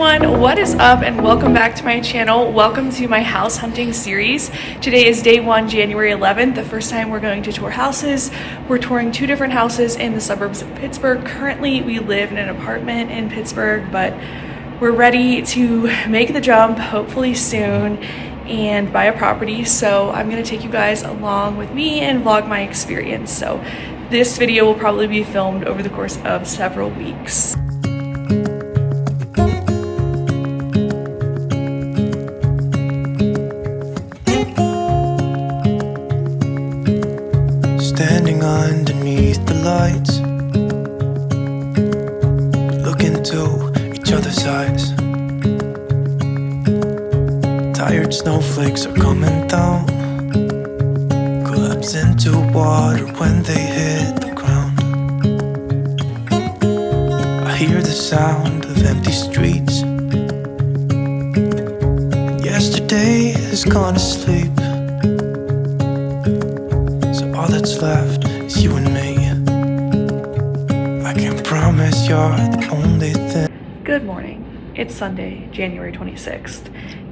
everyone, what is up and welcome back to my channel. Welcome to my house hunting series. Today is day one, January 11th, the first time we're going to tour houses. We're touring two different houses in the suburbs of Pittsburgh. Currently we live in an apartment in Pittsburgh, but we're ready to make the jump hopefully soon and buy a property. So I'm going to take you guys along with me and vlog my experience. So this video will probably be filmed over the course of several weeks. Standing underneath the lights, look into each other's eyes. Tired snowflakes are coming down, collapse into water when they hit the ground. I hear the sound of empty streets, and yesterday has gone to sleep. All that's left is you and me. I can promise you're the only thing. Good morning. It's Sunday, January 26th,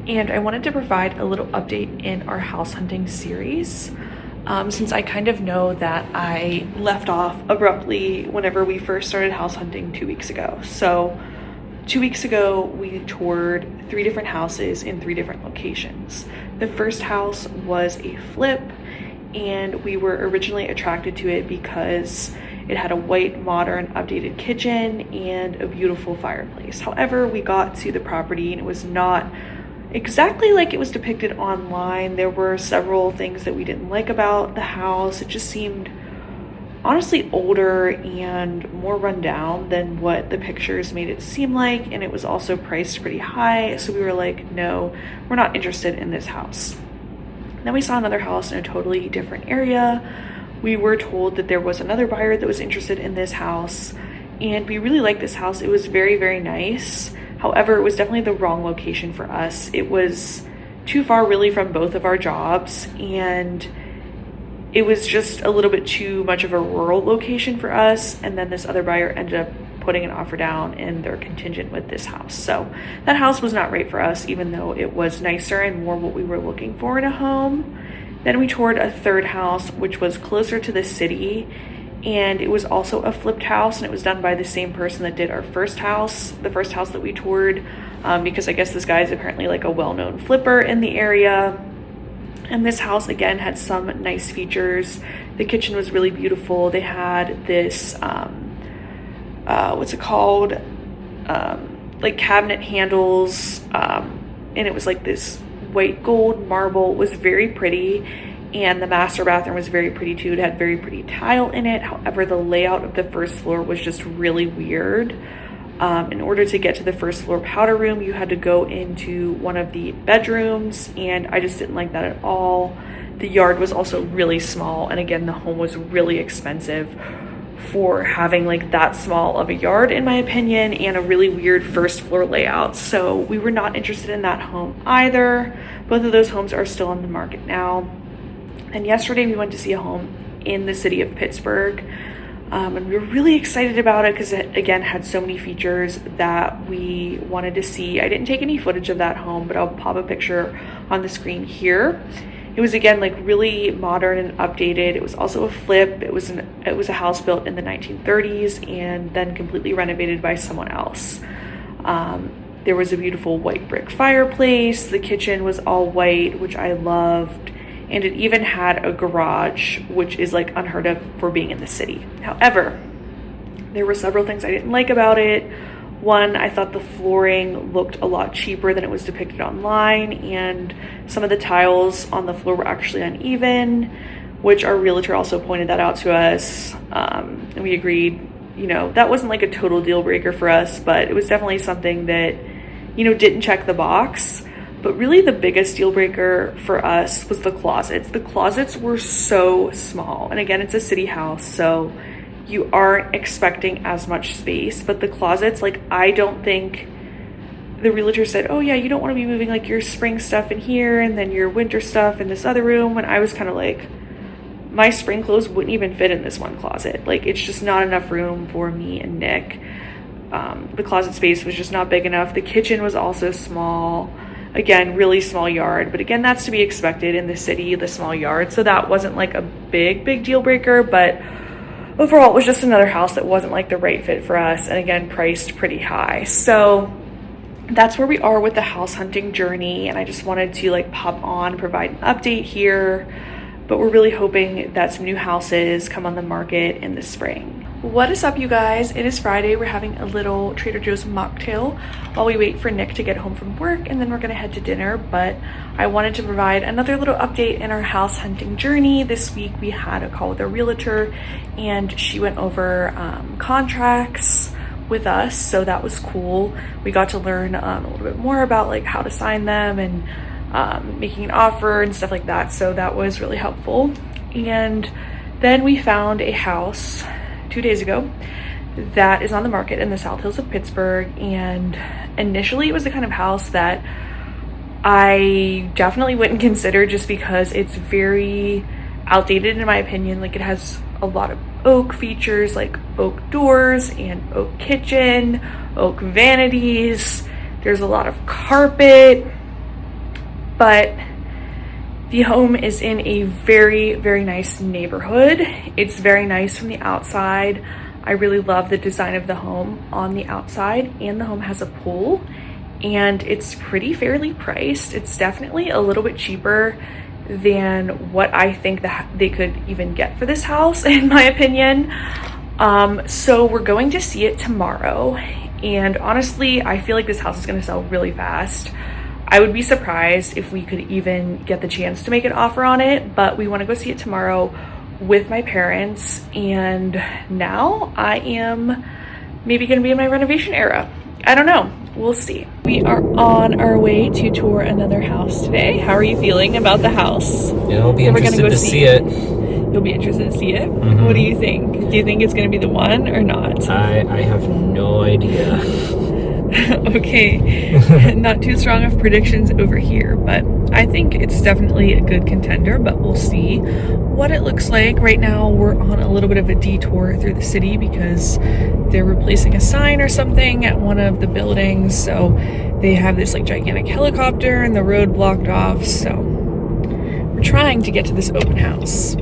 and I wanted to provide a little update in our house hunting series. Since I kind of know that I left off abruptly whenever we first started house hunting 2 weeks ago. So 2 weeks ago, we toured 3 different houses in 3 different locations. The first house was a flip, and we were originally attracted to it because it had a white, modern, updated kitchen and a beautiful fireplace. However, we got to the property and it was not exactly like it was depicted online. There were several things that we didn't like about the house. It just seemed honestly older and more run down than what the pictures made it seem like, and it was also priced pretty high. So we were like, no, we're not interested in this house. Then we saw another house in a totally different area. We were told that there was another buyer that was interested in this house, and we really liked this house. It was very, very nice. However, it was definitely the wrong location for us. It was too far really from both of our jobs, and it was just a little bit too much of a rural location for us. And then this other buyer ended up putting an offer down and they're contingent with this house. So that house was not right for us, even though it was nicer and more what we were looking for in a home. Then we toured a third house, which was closer to the city, and it was also a flipped house, and it was done by the same person that did our first house, the first house that we toured, because I guess this guy is apparently like a well-known flipper in the area. And this house again had some nice features. The kitchen was really beautiful. They had this what's it called, like cabinet handles, and it was like this white gold marble. It was very pretty, and the master bathroom was very pretty too. It had very pretty tile in it. However, the layout of the first floor was just really weird. In order to get to the first floor powder room, you had to go into one of the bedrooms, and I just didn't like that at all. The yard was also really small, and again, the home was really expensive for having like that small of a yard, in my opinion, and a really weird first floor layout. So we were not interested in that home either. Both of those homes are still on the market now. And yesterday we went to see a home in the city of Pittsburgh, and we were really excited about it because it again had so many features that we wanted to see. I didn't take any footage of that home, but I'll pop a picture on the screen here. It was again like really modern and updated. It was also a flip. It was a house built in the 1930s and then completely renovated by someone else. There was a beautiful white brick fireplace. The kitchen was all white, which I loved, and it even had a garage, which is like unheard of for being in the city. However, there were several things I didn't like about it. One, I thought the flooring looked a lot cheaper than it was depicted online, and some of the tiles on the floor were actually uneven, which our realtor also pointed that out to us, and we agreed, you know, that wasn't like a total deal breaker for us, but it was definitely something that, you know, didn't check the box. But really the biggest deal breaker for us was the closets. The closets were so small, and again, it's a city house, so you aren't expecting as much space, but the closets, like, I don't think, the realtor said, oh yeah, you don't want to be moving like your spring stuff in here and then your winter stuff in this other room. And I was kind of like, my spring clothes wouldn't even fit in this one closet. Like, it's just not enough room for me and Nick. The closet space was just not big enough. The kitchen was also small. Again, really small yard, but again, that's to be expected in the city, the small yard. So that wasn't like a big deal breaker, but overall it was just another house that wasn't like the right fit for us, and again, priced pretty high. So that's where we are with the house hunting journey, and I just wanted to like pop on, provide an update here, but we're really hoping that some new houses come on the market in the spring. What is up, you guys? It is Friday. We're having a little Trader Joe's mocktail while we wait for Nick to get home from work, and then we're gonna head to dinner. But I wanted to provide another little update in our house hunting journey. This week we had a call with a realtor, and she went over contracts with us, so that was cool. We got to learn a little bit more about like how to sign them and making an offer and stuff like that, so that was really helpful. And then we found a house 2 days ago that is on the market in the South Hills of Pittsburgh, and initially it was the kind of house that I definitely wouldn't consider just because it's very outdated in my opinion. Like, it has a lot of oak features, like oak doors and oak kitchen, oak vanities. There's a lot of carpet, but the home is in a very nice neighborhood. It's very nice from the outside. I really love the design of the home on the outside, and the home has a pool, and it's pretty fairly priced. It's definitely a little bit cheaper than what I think that they could even get for this house, in my opinion. So we're going to see it tomorrow, and honestly, I feel like this house is gonna sell really fast. I would be surprised if we could even get the chance to make an offer on it, but we want to go see it tomorrow with my parents, and now I am maybe going to be in my renovation era. I don't know. We'll see. We are on our way to tour another house today. How are you feeling about the house? Yeah, I'll be interested to see it. You'll be interested to see it? Mm-hmm. What do you think? Do you think it's going to be the one or not? I have no idea. Okay, not too strong of predictions over here, but I think it's definitely a good contender, but we'll see what it looks like. Right now we're on a little bit of a detour through the city because they're replacing a sign or something at one of the buildings, so they have this like gigantic helicopter and the road blocked off, so we're trying to get to this open house.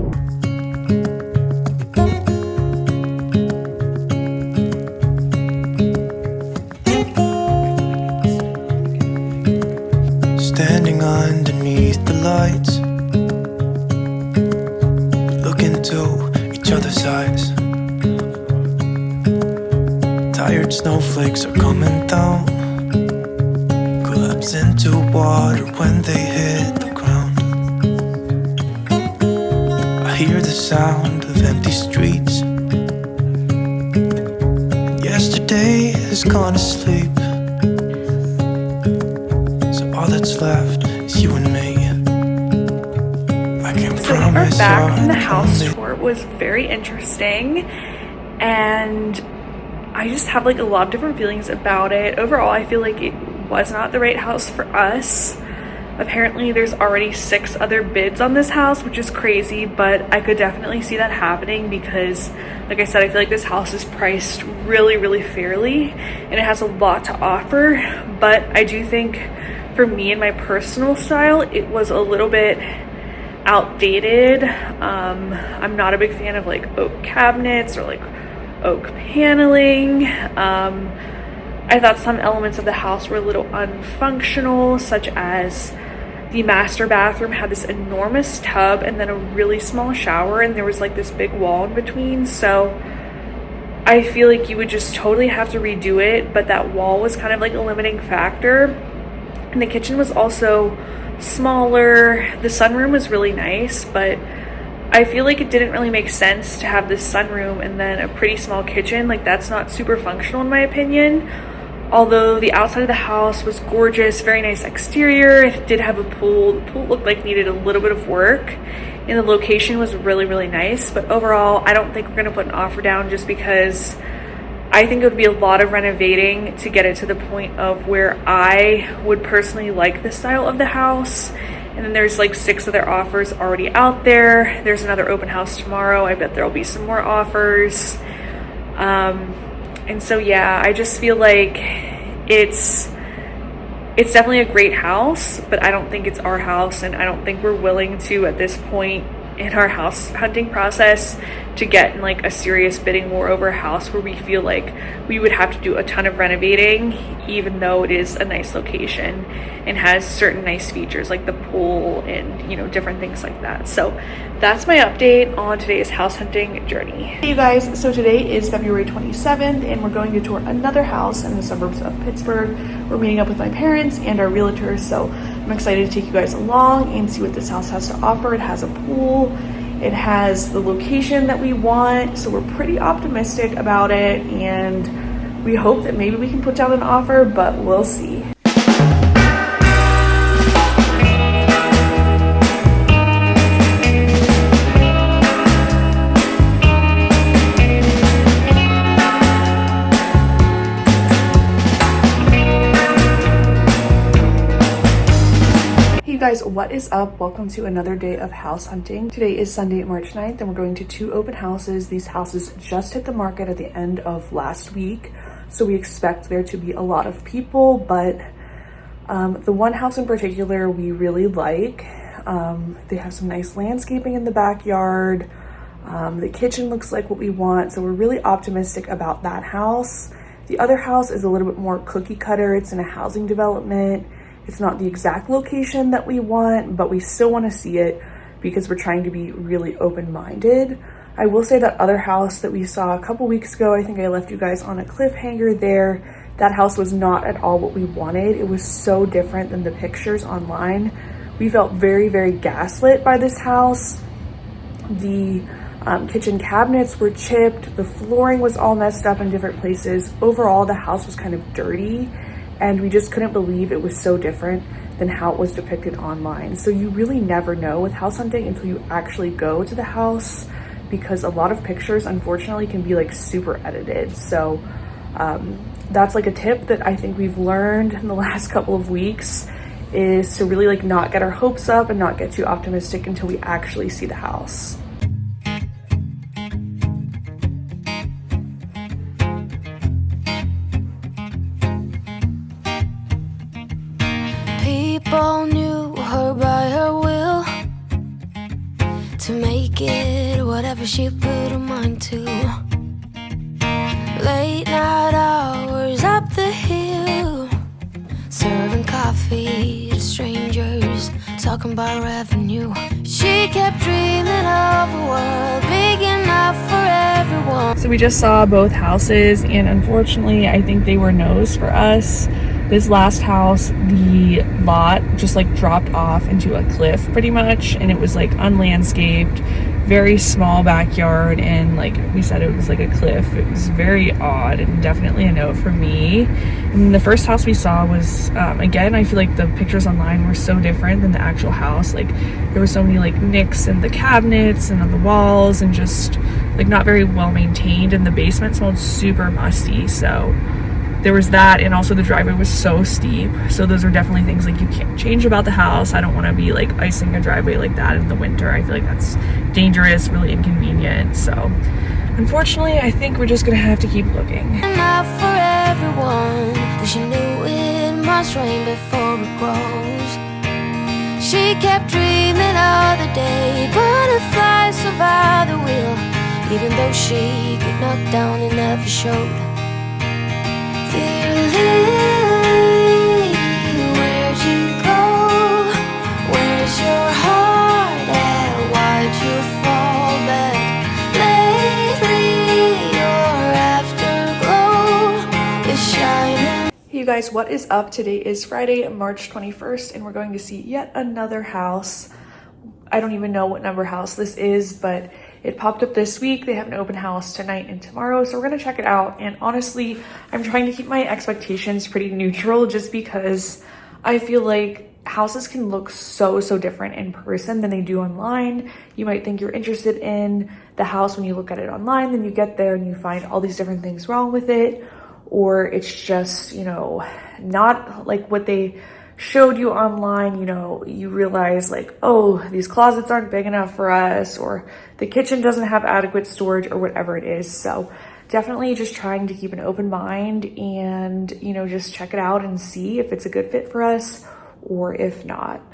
Standing underneath the lights, look into each other's eyes. Tired snowflakes are coming down, collapse into water when they hit the ground. I hear the sound of empty streets, and yesterday has gone to sleep. All that's left is you and me. I can't promise. Our back from the house tour was very interesting, and I just have like a lot of different feelings about it. Overall, I feel like it was not the right house for us. Apparently there's already 6 other bids on this house, which is crazy, but I could definitely see that happening because, like I said, I feel like this house is priced really fairly, and it has a lot to offer. But I do think for me and my personal style, it was a little bit outdated. I'm not a big fan of like oak cabinets or like oak paneling. I thought some elements of the house were a little unfunctional, such as the master bathroom had this enormous tub and then a really small shower, and there was like this big wall in between. So I feel like you would just totally have to redo it, but that wall was kind of like a limiting factor. And the kitchen was also smaller. The sunroom was really nice, but I feel like it didn't really make sense to have this sunroom and then a pretty small kitchen. Like, that's not super functional in my opinion. Although the outside of the house was gorgeous, very nice exterior. It did have a pool. The pool looked like it needed a little bit of work, and the location was really nice. But overall, I don't think we're gonna put an offer down just because I think it would be a lot of renovating to get it to the point of where I would personally like the style of the house. And then there's like 6 other offers already out there. There's another open house tomorrow. I bet there'll be some more offers. And so yeah, I just feel like it's definitely a great house, but I don't think it's our house, and I don't think we're willing to, at this point in our house hunting process, to get in like a serious bidding war over a house where we feel like we would have to do a ton of renovating, even though it is a nice location and has certain nice features like the pool and, you know, different things like that. So that's my update on today's house hunting journey. Hey you guys, so today is February 27th and we're going to tour another house in the suburbs of Pittsburgh. We're meeting up with my parents and our realtors, so I'm excited to take you guys along and see what this house has to offer. It has a pool, it has the location that we want, so we're pretty optimistic about it, and we hope that maybe we can put down an offer, but we'll see. Guys, what is up? Welcome to another day of house hunting. Today is Sunday, March 9th, and we're going to 2 open houses. These houses just hit the market at the end of last week, so we expect there to be a lot of people, but the one house in particular we really like. They have some nice landscaping in the backyard. The kitchen looks like what we want, so we're really optimistic about that house. The other house is a little bit more cookie cutter. It's in a housing development. It's not the exact location that we want, but we still want to see it because we're trying to be really open-minded. I will say that other house that we saw a couple weeks ago, I think I left you guys on a cliffhanger there. That house was not at all what we wanted. It was so different than the pictures online. We felt very, very gaslit by this house. The kitchen cabinets were chipped. The flooring was all messed up in different places. Overall, the house was kind of dirty, and we just couldn't believe it was so different than how it was depicted online. So you really never know with house hunting until you actually go to the house, because a lot of pictures unfortunately can be like super edited. So that's like a tip that I think we've learned in the last couple of weeks, is to really like not get our hopes up and not get too optimistic until we actually see the house. People knew her by her will, to make it whatever she put her mind to. Late night hours up the hill, serving coffee to strangers, talking about revenue. She kept dreaming of a world big enough for everyone. So we just saw both houses, and unfortunately I think they were no's for us. This last house, the lot just like dropped off into a cliff pretty much, and it was like unlandscaped, very small backyard, and like we said, it was like a cliff. It was very odd and definitely a no for me. And the first house we saw was again, I feel like the pictures online were so different than the actual house. Like there were so many like nicks in the cabinets and on the walls, and just like not very well maintained, and the basement smelled super musty. So there was that, and also the driveway was so steep. So those are definitely things like you can't change about the house. I don't want to be like icing a driveway like that in the winter. I feel like that's dangerous, really inconvenient. So unfortunately, I think we're just gonna have to keep looking. Enough for everyone, but she knew it must rain before it grows. She kept dreaming of the day butterflies survived the wheel, even though she got knocked down and never showed. Dear Lily, where'd you go? Where's your heart at? Why'd you fall back? Lately, your afterglow is shining. Hey you guys, what is up? Today is Friday, March 21st, and we're going to see yet another house. I don't even know what number house this is, but it popped up this week. They have an open house tonight and tomorrow, so we're gonna check it out. And honestly, I'm trying to keep my expectations pretty neutral, just because I feel like houses can look so different in person than they do online. You might think you're interested in the house when you look at it online, then you get there and you find all these different things wrong with it, or it's just, you know, not like what they showed you online. You know, you realize like, oh, these closets aren't big enough for us, or the kitchen doesn't have adequate storage, or whatever it is. So definitely just trying to keep an open mind and, you know, just check it out and see if it's a good fit for us or if not.